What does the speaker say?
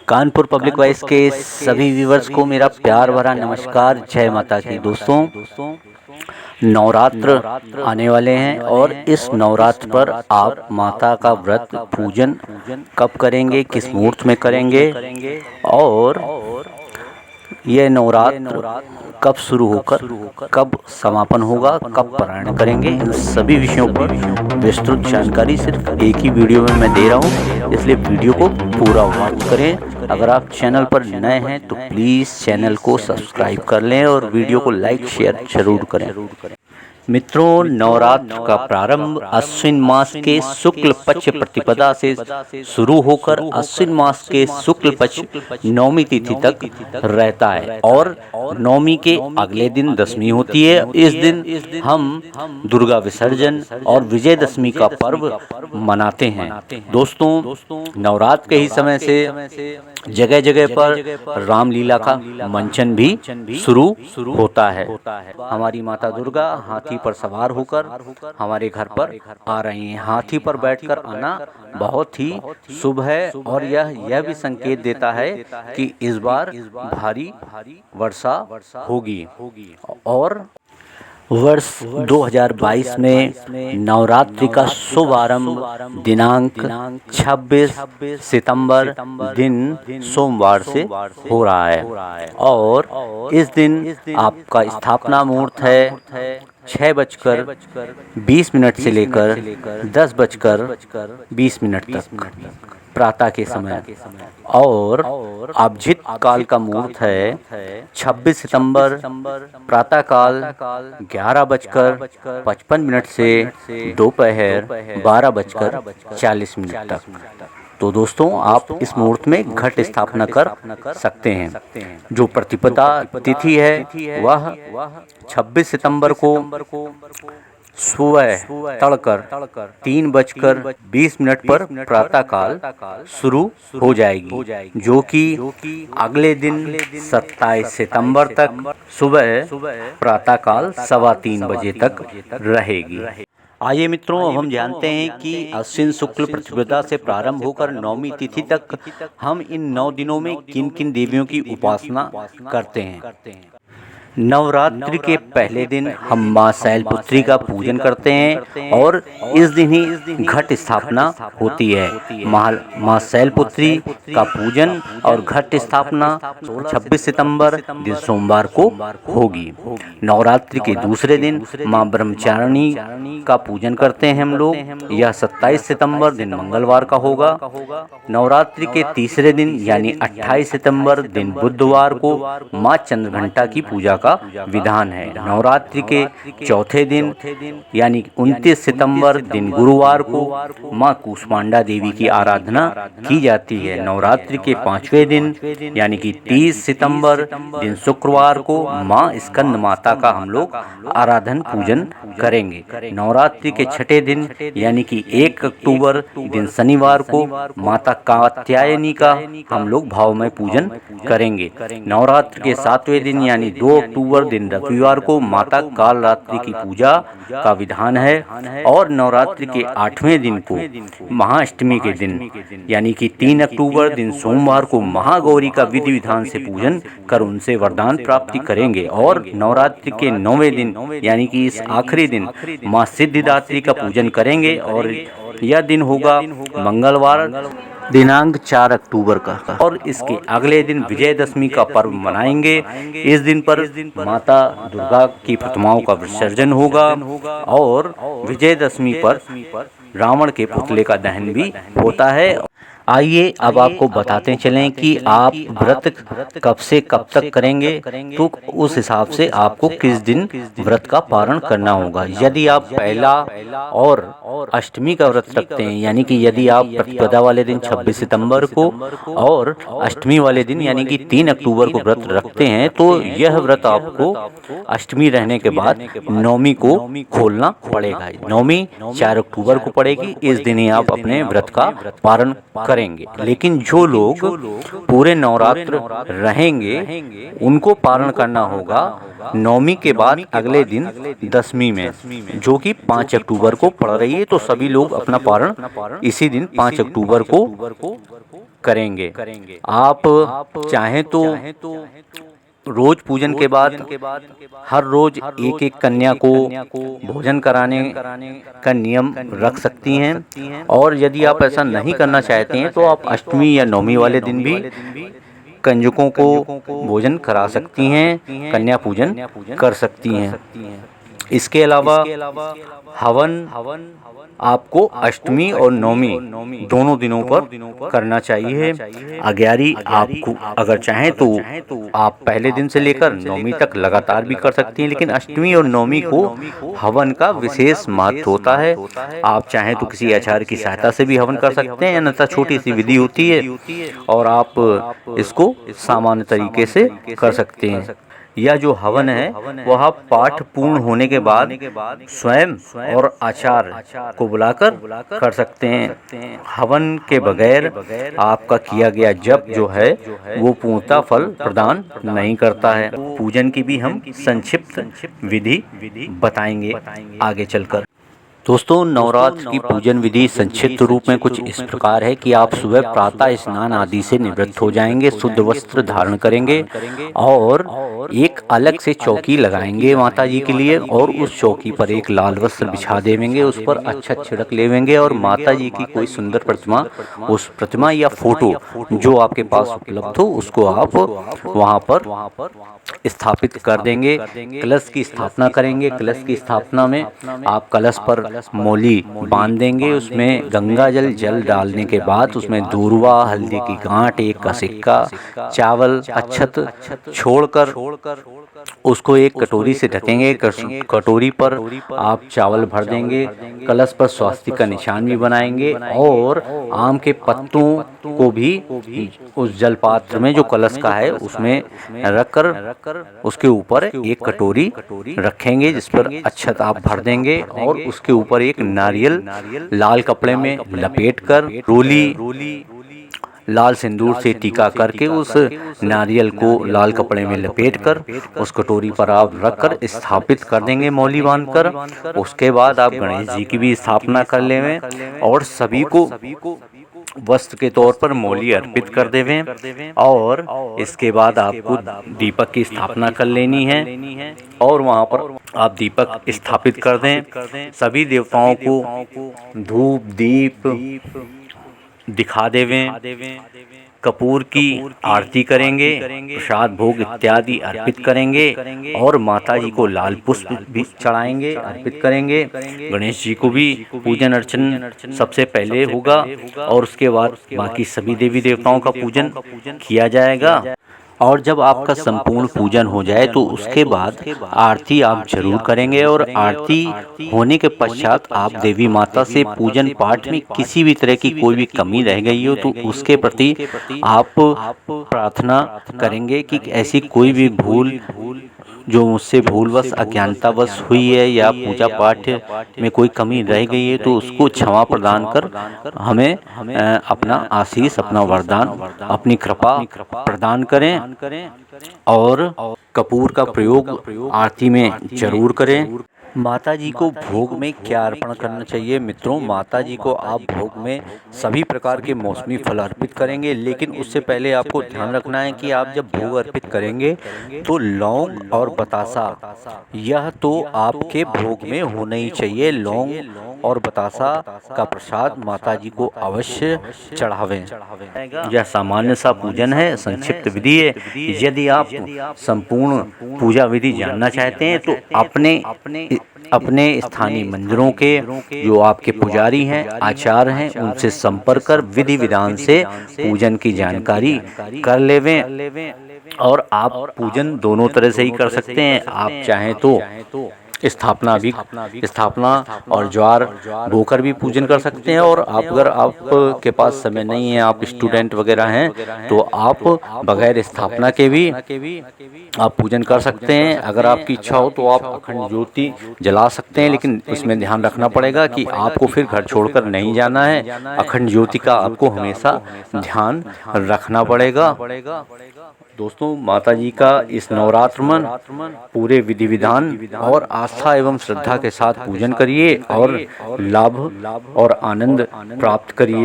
Kanpur public voice के सभी viewers को मेरा प्यार भरा नमस्कार। जय माता की। दोस्तों, नवरात्र आने वाले हैं और इस नवरात्र पर आप माता का व्रत पूजन कब करेंगे, किस मुहूर्त में करेंगे और यह नवरात्र कब शुरू होकर कब समापन होगा, कब पारायण करेंगे, इन सभी विषयों पर विस्तृत जानकारी सिर्फ एक ही वीडियो में मैं दे रहा हूँ, इसलिए वीडियो को पूरा वॉच करें। अगर आप चैनल पर नए हैं तो प्लीज़ चैनल को सब्सक्राइब कर लें और वीडियो को लाइक शेयर जरूर करें। मित्रों, नवरात्र का प्रारंभ अश्विन मास के शुक्ल पक्ष प्रतिपदा से शुरू होकर अश्विन मास के शुक्ल पक्ष नवमी तिथि तक रहता है और नवमी के अगले दिन दशमी होती है। इस दिन हम दुर्गा विसर्जन और विजयदशमी का पर्व मनाते हैं। दोस्तों, नवरात्र के ही समय से जगह जगह पर रामलीला का मंचन भी शुरू होता है। हमारी माता दुर्गा हाथी पर सवार होकर हमारे घर पर आ रही हैं। हाथी पर बैठकर आना बहुत ही शुभ है और यह भी संकेत देता है कि इस बार भारी वर्षा होगी। और वर्ष 2022 में नवरात्रि का शुभारंभ दिनांक 26 सितंबर दिन सोमवार से हो रहा है और इस दिन आपका स्थापना मुहूर्त है 6:20 से लेकर 10:20 तक प्रातः के समय और अभिजित काल का मुहूर्त है 26 सितंबर प्रातः काल 11:55 से दोपहर 12:40 तक। तो दोस्तों, आप इस मुहूर्त में घट स्थापना कर सकते हैं। जो प्रतिपदा तिथि है वह 26 सितंबर को सुबह तड़कर 3:20 पर प्रातः काल शुरू हो जाएगी, जो कि अगले दिन 27 सितंबर तक सुबह प्रातः काल 3:15 बजे तक रहेगी। आइए मित्रों, अब हम जानते हैं कि अश्विन शुक्ल प्रतिपदा से प्रारंभ होकर नवमी तिथि तक हम इन 9 दिनों में किन किन देवियों की उपासना करते हैं। नवरात्रि के पहले दिन हम माँ शैलपुत्री का पूजन करते हैं और इस दिन ही घट स्थापना होती है। माँ शैलपुत्री का पूजन और घट स्थापना 26 सितंबर दिन सोमवार को होगी। नवरात्रि के दूसरे दिन माँ ब्रह्मचारिणी का पूजन करते हैं हम लोग, यह 27 सितंबर दिन मंगलवार का होगा। नवरात्रि के तीसरे दिन यानी 28 सितंबर दिन बुधवार को माँ चंद्रघंटा की पूजा का विधान है। नवरात्रि के चौथे दिन यानी 29 सितंबर दिन गुरुवार को माँ कूष्मांडा देवी की आराधना की जाती है। नवरात्रि के 5वें दिन यानी कि 30 सितंबर दिन शुक्रवार को माँ स्कंद माता का हम लोग आराधन पूजन करेंगे। नवरात्रि के 6ठे दिन यानी कि 1 अक्टूबर दिन शनिवार को माता कात्यायनी का हम लोग भावमय पूजन करेंगे। नवरात्र के 7वें दिन यानी 2 अक्टूबर दिन रविवार को माता कालरात्रि की पूजा का विधान है और नवरात्रि के 8वें दिन को महाअष्टमी के दिन यानी कि 3 अक्टूबर दिन सोमवार को महागौरी का विधि विधान से पूजन कर उनसे वरदान प्राप्ति करेंगे। और नवरात्रि के 9वें दिन यानी कि इस आखिरी दिन माँ सिद्धिदात्री का पूजन करेंगे और यह दिन होगा मंगलवार दिनांक 4 अक्टूबर का और इसके अगले दिन विजयदशमी का पर्व मनाएंगे। इस दिन पर माता दुर्गा की प्रतिमाओं का विसर्जन होगा और विजयदशमी पर रावण के पुतले का दहन भी होता है। आइए अब आपको बताते चलें कि आप व्रत कब से कब तक करेंगे, तो उस हिसाब से आपको किस दिन व्रत का पारण करना होगा। यदि आप पहला और अष्टमी का व्रत रखते हैं यानी कि यदि आप प्रतिपदा वाले दिन 26 सितंबर को और अष्टमी वाले दिन यानी कि 3 अक्टूबर को व्रत रखते हैं, तो यह व्रत आपको अष्टमी रहने के बाद नवमी को खोलना पड़ेगा। नवमी 4 अक्टूबर को पड़ेगी। इस दिन ही आप अपने व्रत का पारण करेंगे। लेकिन जो लोग पूरे नवरात्र रहेंगे उनको पारण करना होगा नवमी के बाद अगले दिन दशमी में, जो कि 5 अक्टूबर को पड़ रही है। तो सभी लोग अपना पारण इसी दिन 5 अक्टूबर को करेंगे। आप चाहें तो रोज पूजन के बाद हर रोज एक एक कन्या को भोजन कराने का नियम रख सकती हैं, और यदि आप ऐसा नहीं करना चाहते हैं तो आप अष्टमी या नवमी वाले दिन भी कंजकों को भोजन करा सकती हैं, कन्या पूजन कर सकती हैं। इसके अलावा हवन आपको अष्टमी और नवमी दोनों दिनों पर करना चाहिए। अग्यारी आपको अगर चाहें तो आप पहले दिन से लेकर नवमी तक लगातार भी कर सकती हैं, लेकिन अष्टमी और नवमी को हवन का विशेष महत्व होता है। आप चाहें तो किसी आचार्य की सहायता से भी हवन कर सकते हैं, अन्यथा छोटी सी विधि होती है और आप इसको सामान्य तरीके से कर सकते हैं। यह जो हवन है वह पाठ पूर्ण होने के बाद स्वयं और आचार्य को बुलाकर कर सकते हैं। हवन के बगैर आपका किया गया जप जो है वो पूर्णतः फल प्रदान नहीं करता है। पूजन की भी हम संक्षिप्त विधि बताएंगे आगे चलकर। दोस्तों, नवरात्र की पूजन विधि संक्षिप्त रूप में कुछ इस प्रकार है कि आप सुबह प्रातः स्नान आदि से निवृत्त हो जाएंगे, शुद्ध वस्त्र धारण करेंगे और एक अलग से चौकी लगाएंगे माता जी के लिए, और उस चौकी पर एक लाल वस्त्र बिछा देंगे, उस पर अक्षत छिड़क लेंगे और माता जी की कोई सुंदर प्रतिमा, उस प्रतिमा या फोटो जो आपके पास उपलब्ध हो उसको आप वहाँ पर स्थापित कर देंगे। कलश की स्थापना करेंगे। कलश की स्थापना में आप कलश पर मौली बांध देंगे, उसमें गंगा जल डालने के बाद उसमें दूर्वा, हल्दी की गांठ, एक का सिक्का, चावल, अक्षत छोड़कर उसको एक कटोरी से ढकेंगे। कटोरी पर आप चावल भर देंगे, कलश पर स्वास्तिक का निशान भी बनाएंगे और आम के पत्तों को भी उस जलपात्र में जो कलश का है उसमें रखकर उसके ऊपर एक कटोरी रखेंगे जिस पर अक्षत आप भर देंगे और उसके ऊपर एक नारियल लाल कपड़े में लपेटकर रोली लाल सिंदूर से टीका करके उस नारियल को लाल कपड़े में लपेटकर उस कटोरी पर आप रखकर स्थापित कर देंगे मौली बांधकर। उसके बाद आप गणेश जी की भी स्थापना कर लेंगे और सभी को वस्त्र के तौर पर मौली अर्पित कर देवें और इसके बाद आपको दीपक की स्थापना कर लेनी है और वहाँ पर आप दीपक स्थापित कर दें। सभी देवताओं को धूप दीप दिखा देवें, कपूर की आरती करेंगे, प्रसाद भोग इत्यादि अर्पित करेंगे और माता जी को लाल पुष्प भी चढ़ाएंगे, अर्पित करेंगे। गणेश जी को भी पूजन अर्चन सबसे पहले होगा और उसके बाद बाकी सभी देवी देवताओं का पूजन किया जाएगा। और जब आपका संपूर्ण पूजन हो जाए तो उसके बाद आरती आप जरूर करेंगे और आरती होने के पश्चात आप देवी माता से पूजन पाठ में किसी भी तरह की कोई भी कमी रह गई हो तो उसके प्रति आप प्रार्थना करेंगे कि ऐसी कोई भी भूल जो मुझसे भूलवश अज्ञानतावश हुई है या पूजा पाठ में कोई कमी रह गई है तो उसको क्षमा प्रदान कर हमें अपना आशीष, अपना वरदान, अपनी कृपा प्रदान करें और कपूर का प्रयोग आरती में जरूर करें। माता जी को भोग में क्या अर्पण करना चाहिए मित्रों? माता जी को आप भोग में सभी प्रकार के मौसमी फल अर्पित करेंगे, लेकिन उससे पहले आपको ध्यान रखना है कि आप जब भोग अर्पित करेंगे तो लौंग और बतासा यह तो आपके भोग में होना ही चाहिए। लौंग और बतासा का प्रसाद माता जी को अवश्य चढ़ावें। यह सामान्य सा पूजन है, संक्षिप्त विधि है। यदि आप संपूर्ण पूजा विधि जानना चाहते हैं तो अपने स्थानीय मंदिरों के जो आपके पुजारी हैं, आचार्य हैं, उनसे संपर्क कर विधि विधान से पूजन की जानकारी कर लेवें। और आप पूजन दोनों तरह से ही कर सकते हैं। आप चाहें तो स्थापना और ज्वार बोकर भी पूजन कर सकते हैं और अगर आपके पास समय नहीं है, आप स्टूडेंट वगैरह हैं तो आप बगैर स्थापना के भी आप पूजन कर सकते हैं। अगर आपकी इच्छा हो तो आप अखंड ज्योति जला सकते हैं, लेकिन इसमें ध्यान रखना पड़ेगा कि आपको फिर घर छोड़कर नहीं जाना है। अखंड ज्योति का आपको हमेशा ध्यान रखना पड़ेगा। दोस्तों, माता जी का इस नवरात्र में पूरे विधि विधान और आस्था एवं श्रद्धा के साथ पूजन करिए और लाभ और आनंद प्राप्त करिए।